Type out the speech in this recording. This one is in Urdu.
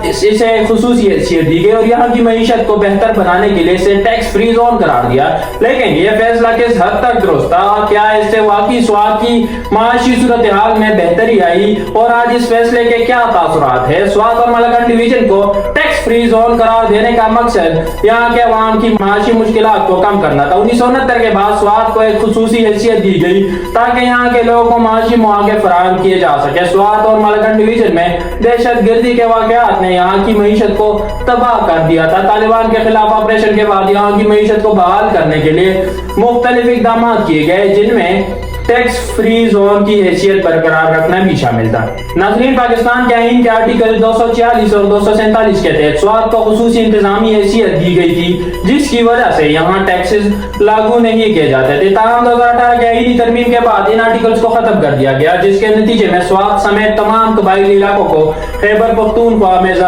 اسے خصوصی حیثیت دی گئی اور یہاں کی معیشت کو بہتر بنانے کے لیے اسے ٹیکس فری زون قرار دیا. لیکن یہ فیصلہ کس حد تک درست تھا؟ کیا اس سے واقعی سوات کی معاشی صورتحال میں بہتری آئی؟ اور آج اس فیصلے کے کیا تاثرات ہیں؟ سوات اور مالاکنڈ ڈویژن کو ٹیکس فری زون قرار دینے کا مقصد یہاں کے عوام کی معاشی مشکلات کو کم کرنا تھا. 1969 کے بعد سوات کو ایک خصوصی حیثیت دی گئی تاکہ یہاں کے لوگوں کو معاشی مواقع فراہم کیے جا سکے. سوات اور مالاکنڈ ڈویژن میں دہشت گردی کے واقعات نے یہاں کی معیشت کو تباہ کر دیا تھا. طالبان کے خلاف آپریشن کے بعد یہاں کی معیشت کو بحال کرنے کے لیے مختلف اقدامات کیے گئے جن میں ٹیکس فری زون کی حیثیت برقرار رکھنا بھی شامل تھا. ناظرین، پاکستان کے آئین کے آرٹیکل 246 اور 247 کے تحت سوات کو خصوصی انتظامی حیثیت دی گئی تھی جس کی وجہ سے یہاں ٹیکسز لاگو نہیں کیے جاتے تھے. تاہم 2018 کے آئینی ترمیم کے بعد ان آرٹیکلز کو ختم کر دیا گیا جس کے نتیجے میں سوات سمیت تمام قبائلی علاقوں کو خیبر پختونخوا میں